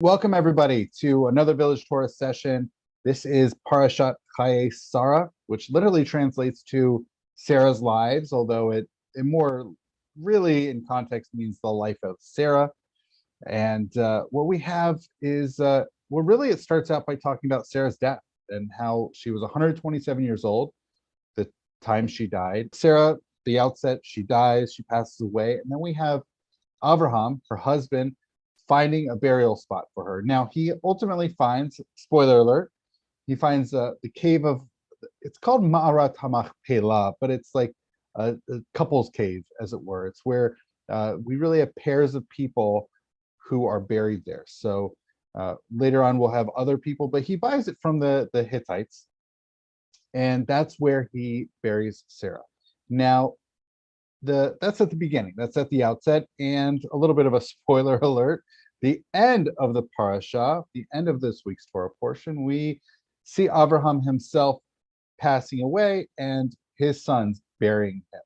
Welcome everybody to another Village Torah session. This is Parashat Hayyei Sarah, which literally translates to Sarah's lives, although it more really in context means the life of Sarah. And what we have is, really it starts out by talking about Sarah's death and how she was 127 years old the time she died. Sarah, the outset, she dies, she passes away, and then we have Avraham, her husband, finding a burial spot for her. Now, he ultimately finds, spoiler alert, he finds the cave of, it's called Ma'arat HaMachpelah, but it's like a couple's cave, as it were. It's where we really have pairs of people who are buried there. So later on, we'll have other people, but he buys it from the Hittites, and that's where he buries Sarah. Now, that's at the beginning, that's at the outset, and a little bit of a spoiler alert. The end of the parasha, the end of this week's Torah portion, we see Abraham himself passing away and his sons burying him.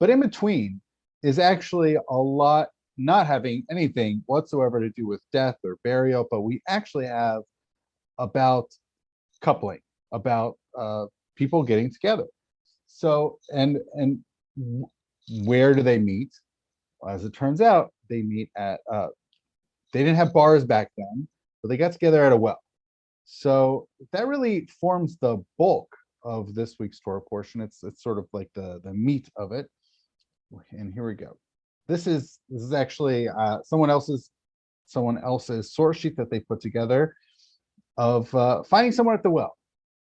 But in between is actually a lot not having anything whatsoever to do with death or burial, but we actually have about coupling, about people getting together. So and where do they meet? As it turns out, they meet at they didn't have bars back then, but they got together at a well. So that really forms the bulk of this week's Torah portion. It's sort of like the meat of it. And here we go. This is actually someone else's source sheet that they put together of finding someone at the well.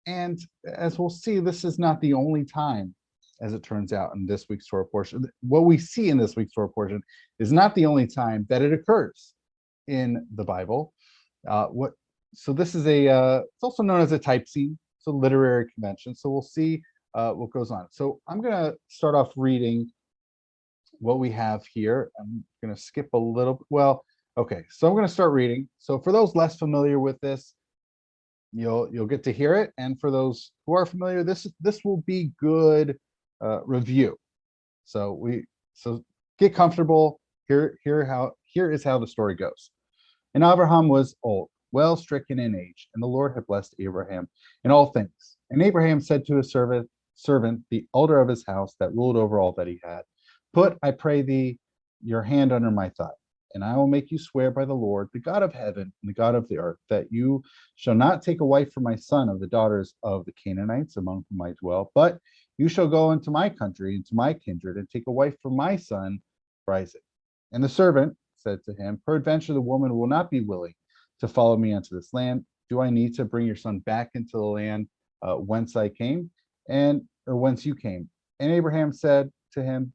And as we'll see, this is not the only time, as it turns out, in this week's Torah portion. What we see in this week's Torah portion is not the only time that it occurs in the Bible. So this is it's also known as a type scene. It's a literary convention. So we'll see what goes on. So I'm going to start off reading what we have here. I'm going to skip a little. Well, okay. So I'm going to start reading. So for those less familiar with this, you'll get to hear it, and for those who are familiar, this will be good review. So get comfortable. Here is how the story goes. And Abraham was old, well stricken in age, and the Lord had blessed Abraham in all things. And Abraham said to his servant, the elder of his house that ruled over all that he had, "Put, I pray thee, your hand under my thigh, and I will make you swear by the Lord, the God of heaven and the God of the earth, that you shall not take a wife for my son of the daughters of the Canaanites among whom I dwell, but you shall go into my country, into my kindred, and take a wife for my son, for Isaac." And the servant said to him, "Peradventure the woman will not be willing to follow me unto this land. Do I need to bring your son back into the land whence I came, or whence you came?" And Abraham said to him,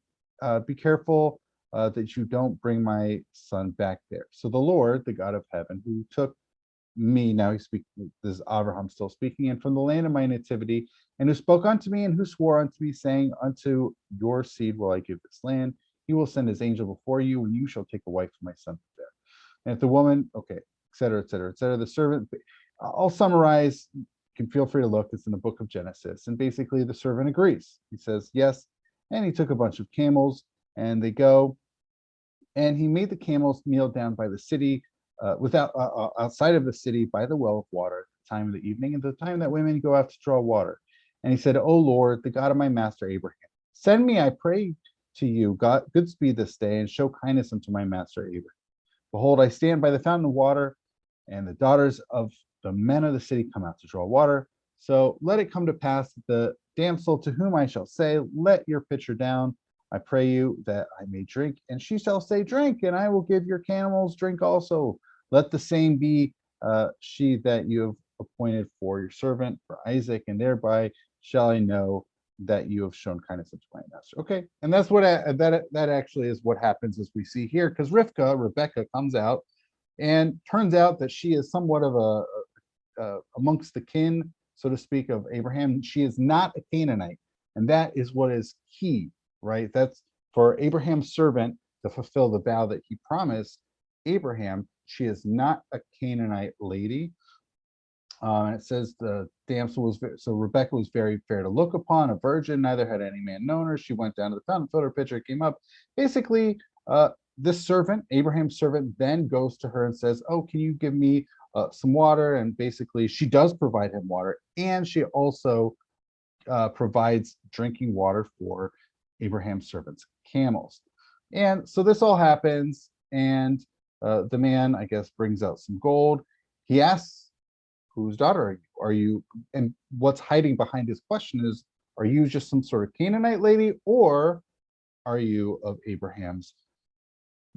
"Be careful that you don't bring my son back there." So the Lord, the God of heaven, who took me, now he's speaking, this is Abraham still speaking, "and from the land of my nativity, and who spoke unto me, and who swore unto me, saying, Unto your seed will I give this land. He will send his angel before you, and you shall take a wife for my son there." And if the woman, okay, et cetera, et cetera, et cetera, the servant, I'll summarize, you can feel free to look, it's in the book of Genesis. And basically the servant agrees. He says, yes. And he took a bunch of camels, and they go, and he made the camels kneel down by the city, outside of the city by the well of water at the time of the evening, and the time that women go out to draw water. And he said, "O Lord, the God of my master Abraham, send me, I pray to you, God, good speed this day, and show kindness unto my master Abraham. Behold, I stand by the fountain of water, and the daughters of the men of the city come out to draw water. So let it come to pass that the damsel to whom I shall say, Let your pitcher down, I pray you, that I may drink. And she shall say, Drink, and I will give your camels drink also. Let the same be she that you have appointed for your servant, for Isaac, and thereby shall I know that you have shown kindness unto my master." Okay, and that's what that actually is what happens, as we see here, because Rebecca comes out, and turns out that she is somewhat of a amongst the kin, so to speak, of Abraham. She is not a Canaanite, and that is what is key, right? That's for Abraham's servant to fulfill the vow that he promised Abraham. She is not a Canaanite lady. And it says the damsel was so Rebecca was very fair to look upon, a virgin, neither had any man known her. She went down to the fountain, filled her pitcher, came up. Basically, this servant, Abraham's servant, then goes to her and says, "Oh, can you give me some water?" And basically, she does provide him water, and she also provides drinking water for Abraham's servant's camels. And so this all happens, and the man, I guess, brings out some gold. He asks, "Whose daughter are you? Are you?" And what's hiding behind his question is, "Are you just some sort of Canaanite lady, or are you of Abraham's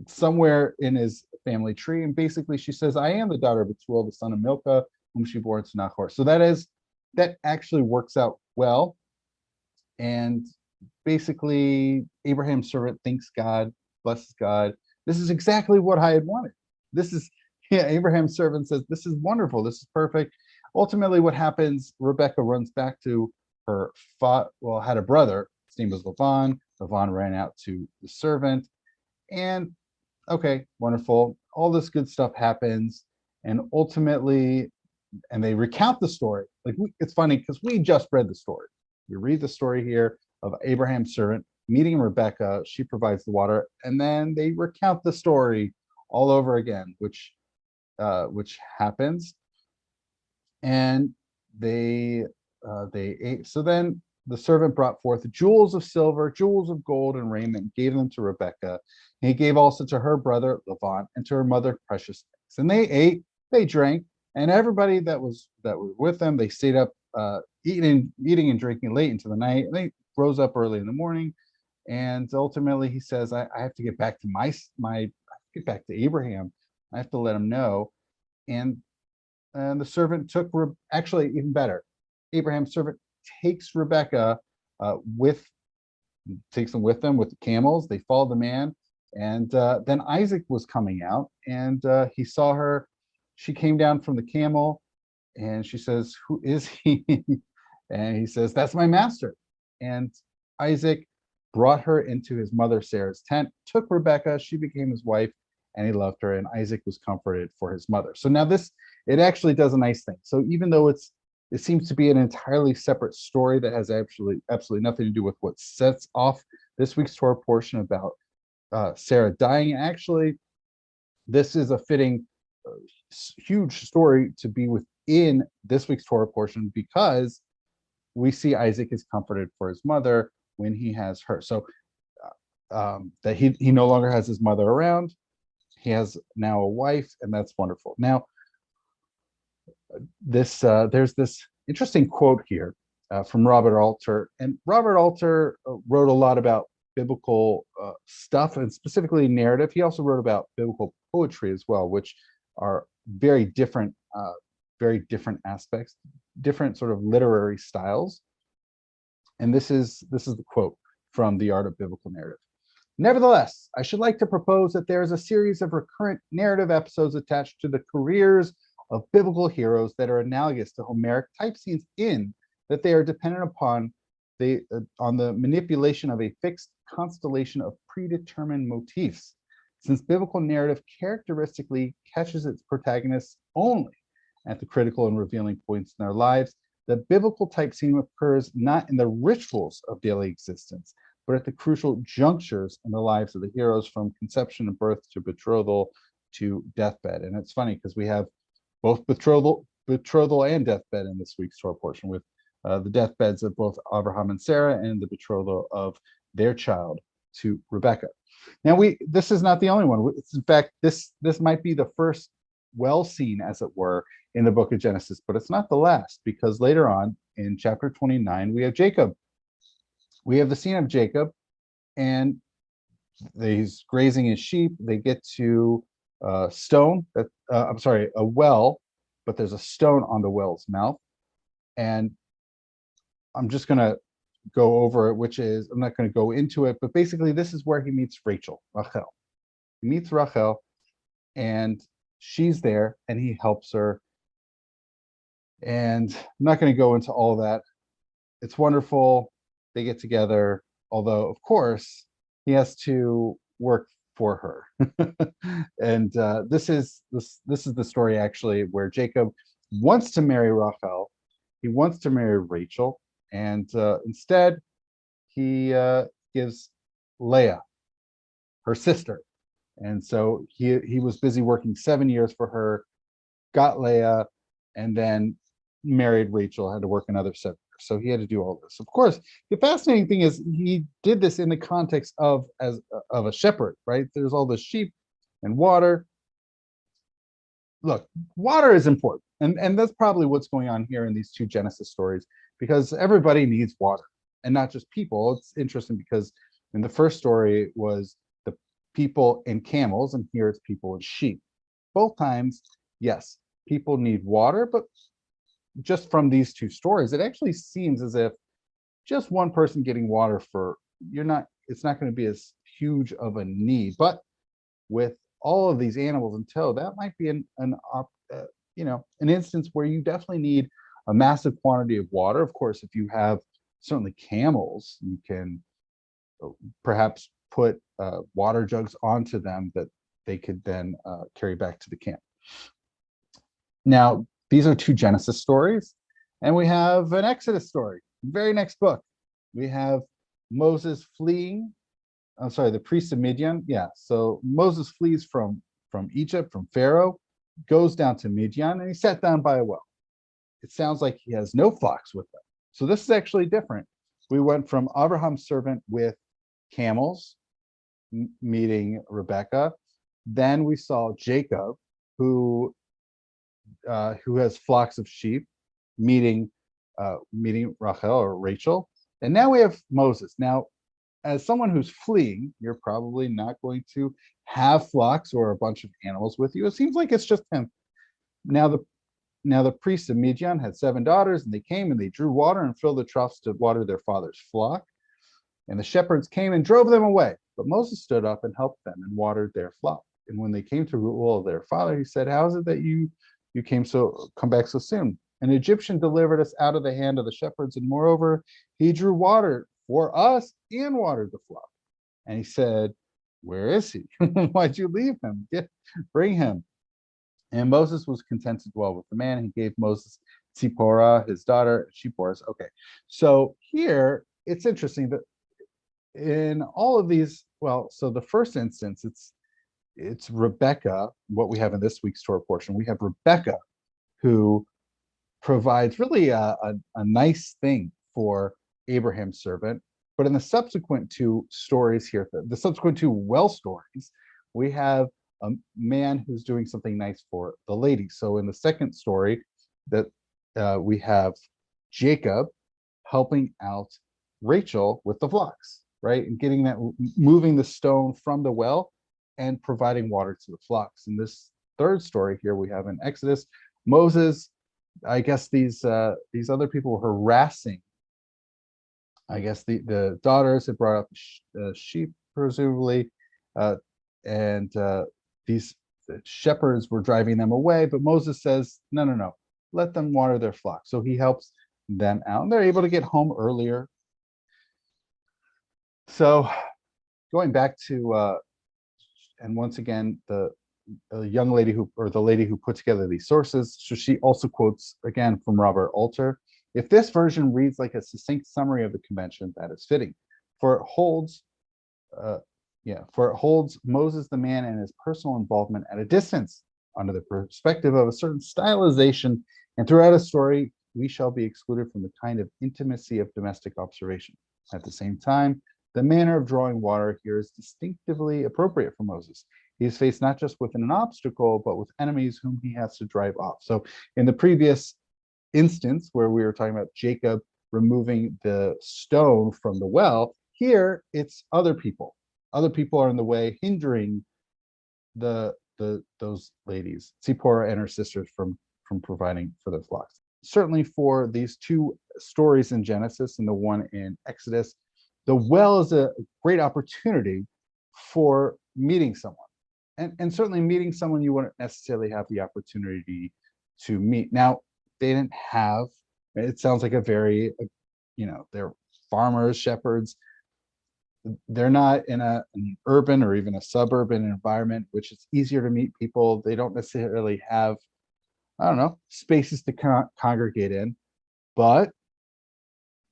somewhere in his family tree?" And basically, she says, "I am the daughter of Bethuel, the son of Milcah, whom she bore to Nahor." So that actually works out well. And basically, Abraham's servant thanks God, blesses God. This is exactly what I had wanted. This is, yeah, Abraham's servant says, "This is wonderful. This is perfect." Ultimately, what happens, Rebecca runs back to her, had a brother. His name was Lavan. Lavan ran out to the servant. And okay, wonderful. All this good stuff happens. And ultimately, and they recount the story. Like, it's funny because we just read the story. We read the story here of Abraham's servant meeting Rebecca. She provides the water, and then they recount the story all over again, which happens. And they ate. So then the servant brought forth jewels of silver, jewels of gold, and raiment, and gave them to Rebecca. And he gave also to her brother Lavan and to her mother precious things. And they ate, they drank, and everybody that was with them, they stayed up eating and drinking late into the night. And they rose up early in the morning. And ultimately, he says, I have to get back to get back to Abraham. I have to let him know." And the servant actually, even better, Abraham's servant takes Rebecca takes them with them with the camels. They follow the man. And then Isaac was coming out, and he saw her. She came down from the camel, and she says, "Who is he?" And he says, "That's my master." And Isaac brought her into his mother Sarah's tent, took Rebecca, she became his wife, and he loved her, and Isaac was comforted for his mother. So now it actually does a nice thing. So even though it seems to be an entirely separate story that has absolutely nothing to do with what sets off this week's Torah portion about Sarah dying, actually, this is a fitting, huge story to be within this week's Torah portion, because we see Isaac is comforted for his mother when he has her. So that he no longer has his mother around. He has now a wife, and that's wonderful. Now, there's this interesting quote here from Robert Alter, and Robert Alter wrote a lot about biblical stuff, and specifically narrative. He also wrote about biblical poetry as well, which are very different aspects, different sort of literary styles. And this is the quote from The Art of Biblical Narrative. "Nevertheless, I should like to propose that there is a series of recurrent narrative episodes attached to the careers of biblical heroes that are analogous to Homeric type scenes in that they are dependent upon on the manipulation of a fixed constellation of predetermined motifs. Since biblical narrative characteristically catches its protagonists only at the critical and revealing points in their lives, the biblical type scene occurs not in the rituals of daily existence, but at the crucial junctures in the lives of the heroes, from conception and birth to betrothal to deathbed." And it's funny because we have both betrothal and deathbed in this week's Torah portion, with the deathbeds of both Abraham and Sarah, and the betrothal of their child to Rebecca. Now, this is not the only one. In fact, this might be the first well scene, as it were, in the book of Genesis, but it's not the last, because later on in chapter 29, we have Jacob. We have the scene of Jacob, and he's grazing his sheep. They get to a well, but there's a stone on the well's mouth. And I'm just going to go over it, I'm not going to go into it, but basically this is where he meets Rachel. He meets Rachel, and she's there, and he helps her. And I'm not going to go into all that. It's wonderful. They get together, although, of course, he has to work for her. And this is the story, actually, where Jacob wants to marry Rachel. He wants to marry Rachel, and instead he gives Leah, her sister, And so he was busy working 7 years for her, got Leah, and then married Rachel, had to work another 7 years. So he had to do all this. Of course, the fascinating thing is he did this in the context of a shepherd, right? There's all the sheep and water. Look, water is important. And that's probably what's going on here in these two Genesis stories, because everybody needs water and not just people. It's interesting because in the first story was the people and camels, and here it's people and sheep. Both times, yes, people need water, but just from these two stories, it actually seems as if just one person getting water for you're not it's not going to be as huge of a need. But with all of these animals in tow, that might be an instance where you definitely need a massive quantity of water. Of course, if you have certainly camels, you can perhaps put water jugs onto them that they could then carry back to the camp. Now, these are two Genesis stories, and we have an Exodus story. Very next book, we have Moses fleeing. I'm sorry, the priest of Midian. Yeah, so Moses flees from Egypt, from Pharaoh, goes down to Midian, and he sat down by a well. It sounds like he has no flocks with him. So this is actually different. We went from Abraham's servant with camels meeting Rebecca. Then we saw Jacob, who has flocks of sheep, meeting Rachel or Rachel. And now we have Moses. Now, as someone who's fleeing, you're probably not going to have flocks or a bunch of animals with you. It seems like it's just him. Now the priests of Midian had 7 daughters, and they came and they drew water and filled the troughs to water their father's flock. And the shepherds came and drove them away. But Moses stood up and helped them and watered their flock. And when they came to rule their father, he said, "How is it that you come back so soon? An Egyptian delivered us out of the hand of the shepherds, and moreover, he drew water for us and watered the flock." And he said, "Where is he? Why'd you leave him? Bring him." And Moses was content to dwell with the man. He gave Moses Zipporah, his daughter. She bore us. Okay. So here it's interesting that in all of these, well, so the first instance, it's Rebecca, what we have in this week's Torah portion. We have Rebecca, who provides really a nice thing for Abraham's servant. But in the subsequent two stories here, the subsequent two well stories, we have a man who's doing something nice for the lady. So in the second story, that we have Jacob helping out Rachel with the flocks, right, and moving the stone from the well and providing water to the flocks. In this third story here, we have in Exodus, Moses. I guess these other people were harassing. I guess the daughters had brought up sheep, presumably, and these shepherds were driving them away. But Moses says, "No, no, no, let them water their flock." So he helps them out, and they're able to get home earlier. So going back to, and once again, the young lady the lady who put together these sources, so she also quotes again from Robert Alter. "If this version reads like a succinct summary of the convention, that is fitting, for it holds Moses the man and his personal involvement at a distance, under the perspective of a certain stylization, and throughout a story we shall be excluded from the kind of intimacy of domestic observation. At the same time, the manner of drawing water here is distinctively appropriate for Moses. He is faced not just with an obstacle, but with enemies whom he has to drive off." So in the previous instance where we were talking about Jacob removing the stone from the well, here it's other people. Other people are in the way, hindering those ladies, Zipporah and her sisters, from providing for their flocks. Certainly for these two stories in Genesis and the one in Exodus, the well is a great opportunity for meeting someone. And certainly meeting someone you wouldn't necessarily have the opportunity to meet. Now, they didn't have, it sounds like a very, they're farmers, shepherds. They're not in an urban or even a suburban environment, which is easier to meet people. They don't necessarily have, I don't know, spaces to congregate in. But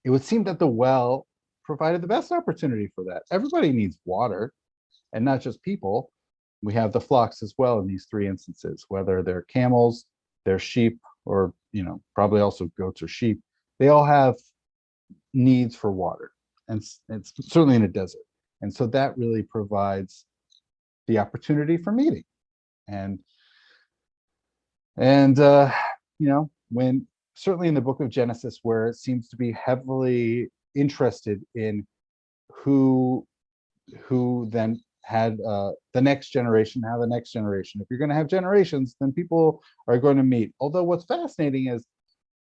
it would seem that the well provided the best opportunity for that. Everybody needs water, and not just people. We have the flocks as well in these three instances, whether they're camels, they're sheep, or probably also goats or sheep. They all have needs for water, and it's certainly in a desert. And so that really provides the opportunity for meeting. And when certainly in the book of Genesis, where it seems to be heavily interested in who then had the next generation, how the next generation, if you're going to have generations, then people are going to meet. Although what's fascinating is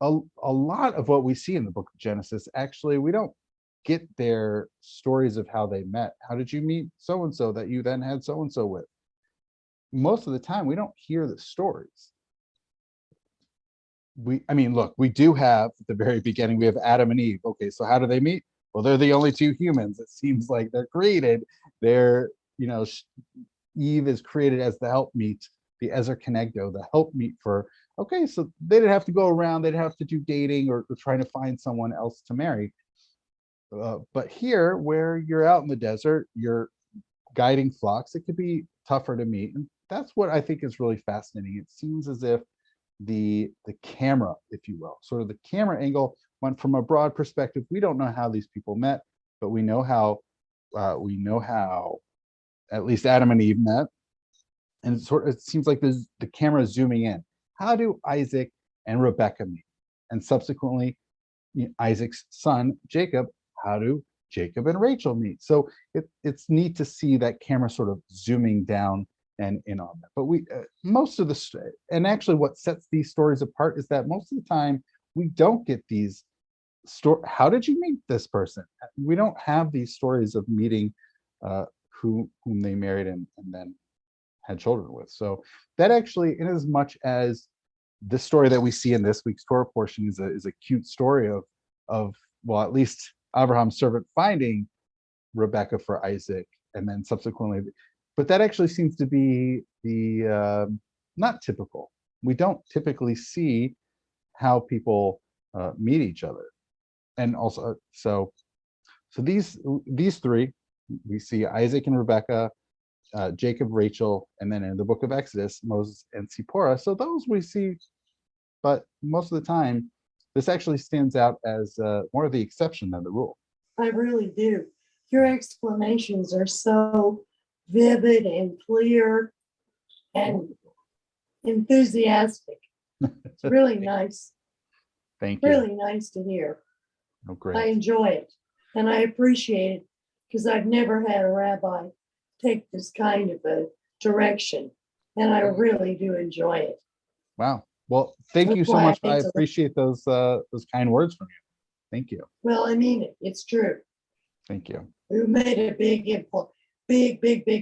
a lot of what we see in the book of Genesis, actually, we don't get their stories of how they met. How did you meet so-and-so that you then had so-and-so with? Most of the time, we don't hear the stories. Look, we do have at the very beginning, we have Adam and Eve. Okay, so how do they meet? Well, they're the only two humans. It seems like they're created. Eve is created as the helpmeet, the Ezer Kenegdo, the helpmeet for, okay, so they didn't have to go around, they didn't have to do dating or trying to find someone else to marry. But here, where you're out in the desert, you're guiding flocks, it could be tougher to meet. And that's what I think is really fascinating. It seems as if the camera, if you will, sort of the camera angle went from a broad perspective. We don't know how these people met, but we know how at least Adam and Eve met. And it seems like the camera is zooming in. How do Isaac and Rebecca meet? And subsequently, Isaac's son, Jacob, how do Jacob and Rachel meet? So it's neat to see that camera sort of zooming down and in on that. But and actually what sets these stories apart is that most of the time we don't get these how did you meet this person? We don't have these stories of meeting whom they married and then had children with. So that actually, in as much as the story that we see in this week's Torah portion is a cute story of well, at least Abraham's servant finding Rebecca for Isaac, and then subsequently, but that actually seems to be the not typical. We don't typically see how people meet each other. And also, so these three, we see Isaac and Rebecca, Jacob, Rachel, and then in the book of Exodus, Moses and Zipporah. So those we see, but most of the time, this actually stands out as more of the exception than the rule. I really do. Your explanations are so vivid and clear and enthusiastic. It's really nice. Thank you. Really nice to hear. Oh, great. I enjoy it, and I appreciate it because I've never had a rabbi take this kind of a direction, and I really do enjoy it. Wow. Well, thank you so much. I appreciate those kind words from you. Thank you. Well, I mean it. It's true. Thank you. You made a big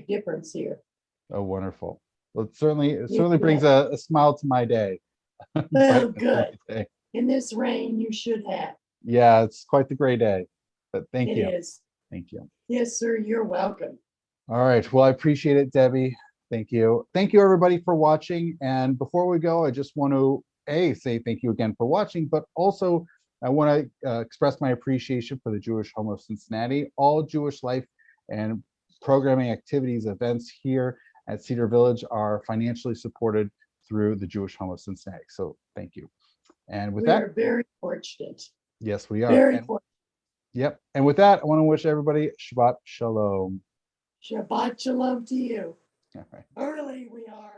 difference here. Oh, wonderful. Well, it certainly brings a smile to my day. Well, good. In this rain, you should have. Yeah, it's quite the gray day, but thank you. It is. Thank you. Yes, sir. You're welcome. All right. Well, I appreciate it, Debbie. Thank you. Thank you, everybody, for watching. And before we go, I just want to say thank you again for watching, but also I want to express my appreciation for the Jewish Home of Cincinnati. All Jewish life and programming activities, events here at Cedar Village are financially supported through the Jewish Home of Cincinnati. So thank you. And with that, we are very fortunate. Yes, we are. Very fortunate. Yep. And with that, I want to wish everybody Shabbat Shalom. Shabbat Shalom to you. All right. Early we are.